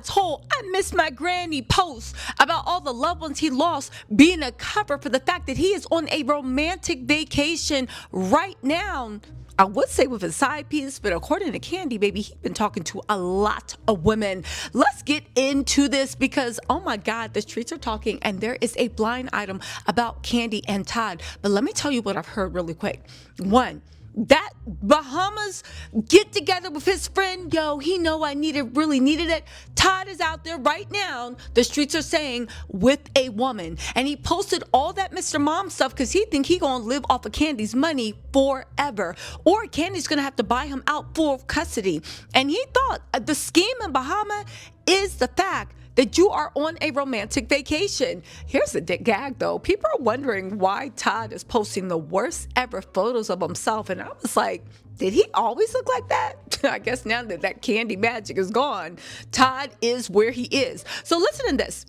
Todd's whole "I miss my granny" post about all the loved ones he lost being a cover for the fact that he is on a romantic vacation right now. I would say with his side piece, but according to Kandi, baby, he's been talking to a lot of women. Let's get into this because, oh my God, the streets are talking and there is a blind item about Kandi and Todd. But let me tell you what I've heard really quick. One, that Bahamas get together with his friend, yo, he know I really needed it. Todd is out there right now, the streets are saying, with a woman. And he posted all that Mr. Mom stuff because he think he gonna live off of Kandi's money forever. Or Kandi's gonna have to buy him out full custody. And he thought the scheme in Bahama is the fact that you are on a romantic vacation. Here's the gag though. People are wondering why Todd is posting the worst ever photos of himself. And I was like, did he always look like that? I guess now that that Kandi magic is gone, Todd is where he is. So listen to this.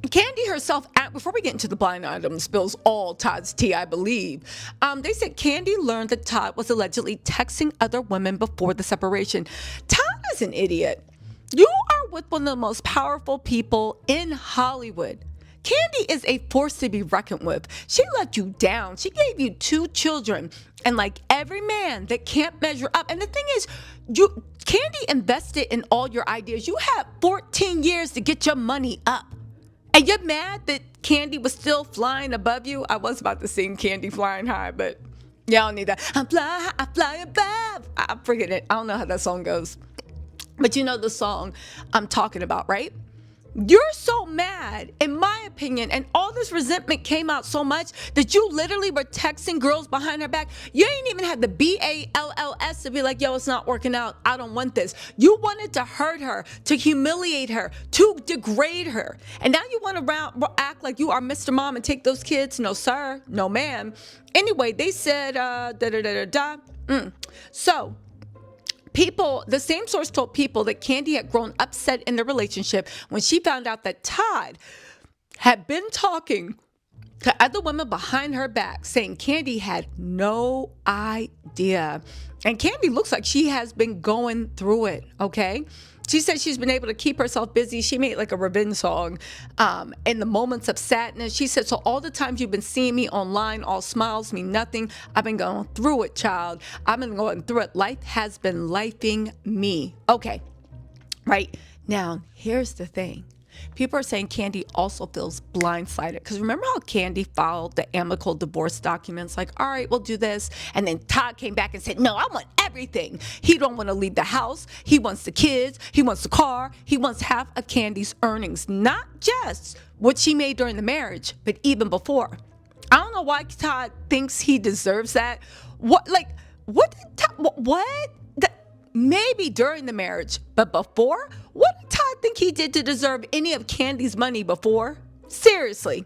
Kandi herself, before we get into the blind item, spills all Todd's tea, I believe. They said Kandi learned that Todd was allegedly texting other women before the separation. Todd is an idiot. You are with one of the most powerful people in Hollywood. Kandi is a force to be reckoned with. She let you down. She gave you 2 children. And like every man that can't measure up. And the thing is, Kandi invested in all your ideas. You had 14 years to get your money up. And you're mad that Kandi was still flying above you? I was about to sing Kandi Flying High, but y'all need that. I fly above. I forget it. I don't know how that song goes. But you know the song I'm talking about, right? You're so mad, in my opinion, and all this resentment came out so much that you literally were texting girls behind her back. You ain't even had the BALLS to be like, yo, it's not working out. I don't want this. You wanted to hurt her, to humiliate her, to degrade her. And now you want to act like you are Mr. Mom and take those kids? No, sir. No, ma'am. Anyway, they said, So, the same source told people that Kandi had grown upset in the relationship when she found out that Todd had been talking to other women behind her back, saying Kandi had no idea. And Kandi looks like she has been going through it, okay? She said she's been able to keep herself busy. She made like a revenge song in the moments of sadness. She said, so all the times you've been seeing me online, all smiles mean nothing. I've been going through it, child. I've been going through it. Life has been lifing me. Okay, right. Now, here's the thing. People are saying Kandi also feels blindsided. Because remember how Kandi filed the amicable divorce documents? Like, all right, we'll do this. And then Todd came back and said, no, I want everything. He don't want to leave the house. He wants the kids. He wants the car. He wants half of Kandi's earnings. Not just what she made during the marriage, but even before. I don't know why Todd thinks he deserves that. What? Maybe during the marriage, but before? What did Todd think he did to deserve any of Kandi's money before? Seriously.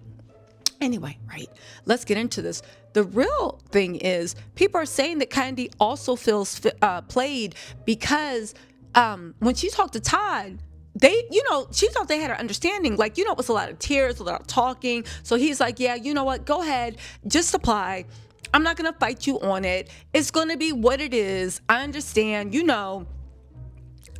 Anyway, right, let's get into this. The real thing is people are saying that Kandi also feels played because when she talked to Todd, she thought they had an understanding. Like, it was a lot of tears, a lot of talking. So he's like, yeah, you know what? Go ahead, just apply. I'm not going to fight you on it. It's going to be what it is. I understand,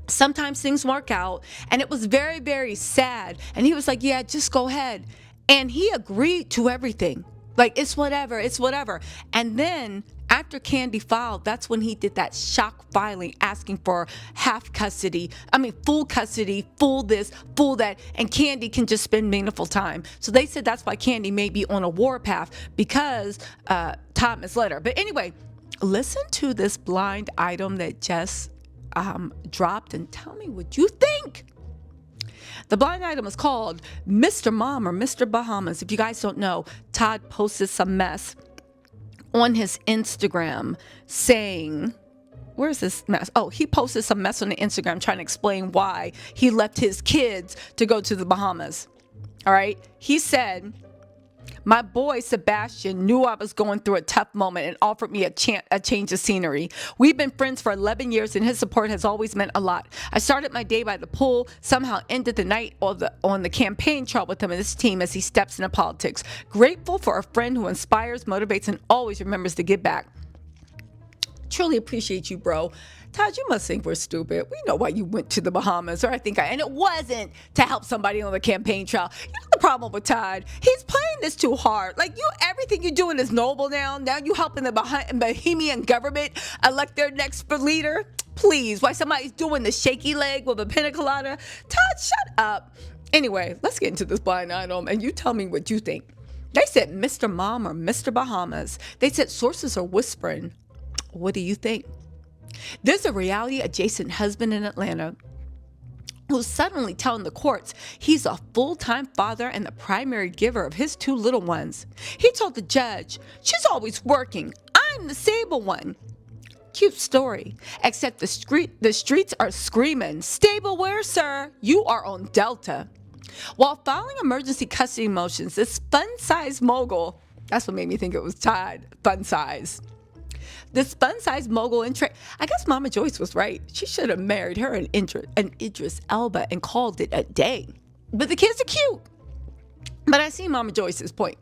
sometimes things work out. And it was very, very sad. And he was like, yeah, just go ahead. And he agreed to everything. Like, it's whatever. And then after Kandi filed, that's when he did that shock filing asking for full custody, full this, full that. And Kandi can just spend meaningful time. So they said that's why Kandi may be on a warpath because Todd misled her. But anyway, listen to this blind item that just dropped and tell me what you think. The blind item is called Mr. Mom or Mr. Bahamas. If you guys don't know, Todd posted some mess on his Instagram saying, where's this mess? Oh, he posted some mess on the Instagram trying to explain why he left his kids to go to the Bahamas. All right. He said, my boy Sebastian knew I was going through a tough moment and offered me a change of scenery. We've been friends for 11 years and his support has always meant a lot. I started my day by the pool, somehow ended the night on the campaign trail with him and his team as he steps into politics. Grateful for a friend who inspires, motivates, and always remembers to give back. Truly appreciate you, bro. Todd, you must think we're stupid. We know why you went to the Bahamas, or and it wasn't to help somebody on the campaign trail. You know the problem with Todd? He's playing this too hard. Like, everything you're doing is noble now. Now you helping the Bahamian government elect their next leader. Please, why somebody's doing the shaky leg with a pina colada? Todd, shut up. Anyway, let's get into this blind item, and you tell me what you think. They said Mr. Mom or Mr. Bahamas. They said sources are whispering. What do you think? There's a reality-adjacent husband in Atlanta who's suddenly telling the courts he's a full-time father and the primary giver of his 2 little ones. He told the judge, "She's always working. I'm the stable one." Cute story, except the streets are screaming, "Stable where, sir? You are on Delta." While filing emergency custody motions, this fun-sized mogul, that's what made me think it was Todd, fun size. This fun-sized mogul I guess Mama Joyce was right. She should have married her an Idris Elba and called it a day. But the kids are cute. But I see Mama Joyce's point.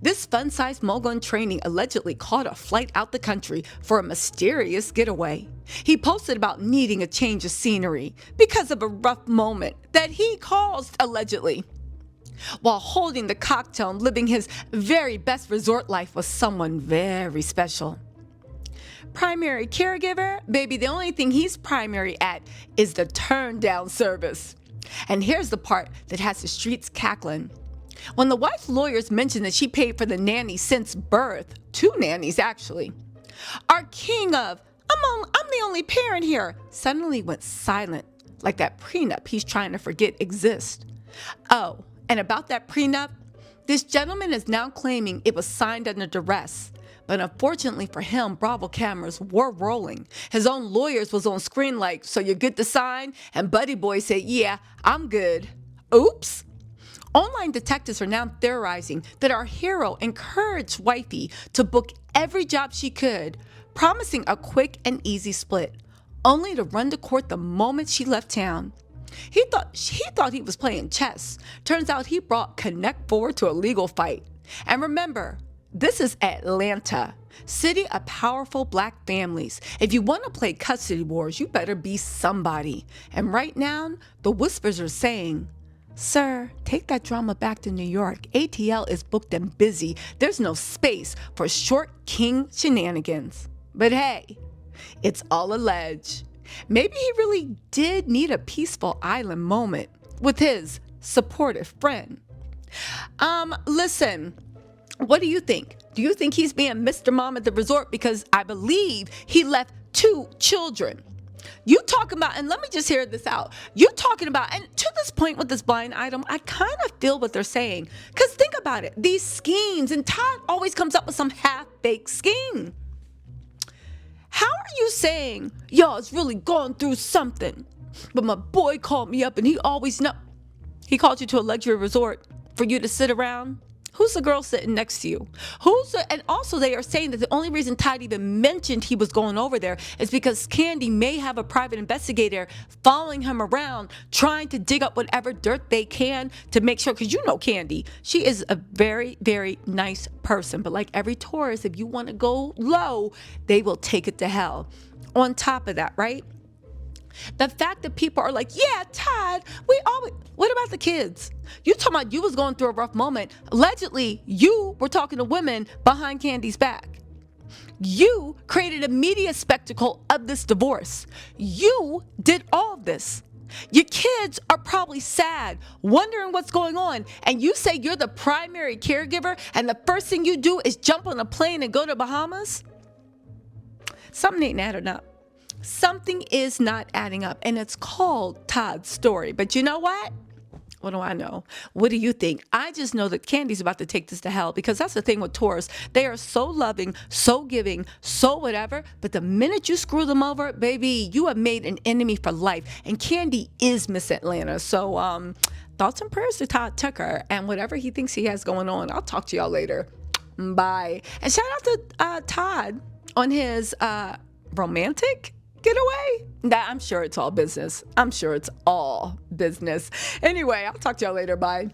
This fun-sized mogul in training allegedly caught a flight out the country for a mysterious getaway. He posted about needing a change of scenery because of a rough moment that he caused, allegedly, while holding the cocktail and living his very best resort life with someone very special. Primary caregiver? Baby, the only thing he's primary at is the turn-down service. And here's the part that has the streets cackling. When the wife's lawyers mentioned that she paid for the nanny since birth, 2 nannies actually, our king of, I'm the only parent here, suddenly went silent, like that prenup he's trying to forget exists. Oh, and about that prenup, this gentleman is now claiming it was signed under duress. But unfortunately for him, Bravo cameras were rolling. His own lawyers was on screen like, "So you're good to sign?" And Buddy Boy said, "Yeah, I'm good." Oops. Online detectives are now theorizing that our hero encouraged wifey to book every job she could, promising a quick and easy split, only to run to court the moment she left town. He thought he was playing chess. Turns out he brought Connect Four to a legal fight. And remember, this is Atlanta, city of powerful black families. If you want to play custody wars, you better be somebody. And right now, the whispers are saying, "Sir, take that drama back to New York. ATL is booked and busy. There's no space for short king shenanigans." But hey, it's all alleged. Maybe he really did need a peaceful island moment with his supportive friend. Listen, what do you think? Do you think he's being Mr. Mom at the resort? Because I believe he left 2 children. You talking about, and let me just hear this out. You talking about, and to this point with this blind item, I kind of feel what they're saying. Because think about it, these schemes, and Todd always comes up with some half-baked scheme. How are you saying, "Y'all's really going through something, but my boy called me up and he always know"? He called you to a luxury resort for you to sit around? Who's the girl sitting next to you? And also they are saying that the only reason Todd even mentioned he was going over there is because Kandi may have a private investigator following him around, trying to dig up whatever dirt they can to make sure, because you know Kandi, she is a very, very nice person. But like every tourist, if you want to go low, they will take it to hell. On top of that, right? The fact that people are like, "Yeah, Todd, what about the kids?" You talking about you was going through a rough moment. Allegedly, you were talking to women behind Kandi's back. You created a media spectacle of this divorce. You did all of this. Your kids are probably sad, wondering what's going on. And you say you're the primary caregiver and the first thing you do is jump on a plane and go to Bahamas? Something ain't adding up. Something is not adding up, and it's called Todd's story. But you know what? What do I know? What do you think? I just know that Kandi's about to take this to hell, because that's the thing with tourists. They are so loving, so giving, so whatever. But the minute you screw them over, baby, you have made an enemy for life. And Kandi is Miss Atlanta. So thoughts and prayers to Todd Tucker and whatever he thinks he has going on. I'll talk to y'all later. Bye. And shout out to Todd on his romantic getaway. I'm sure it's all business. I'm sure it's all business. Anyway, I'll talk to y'all later. Bye.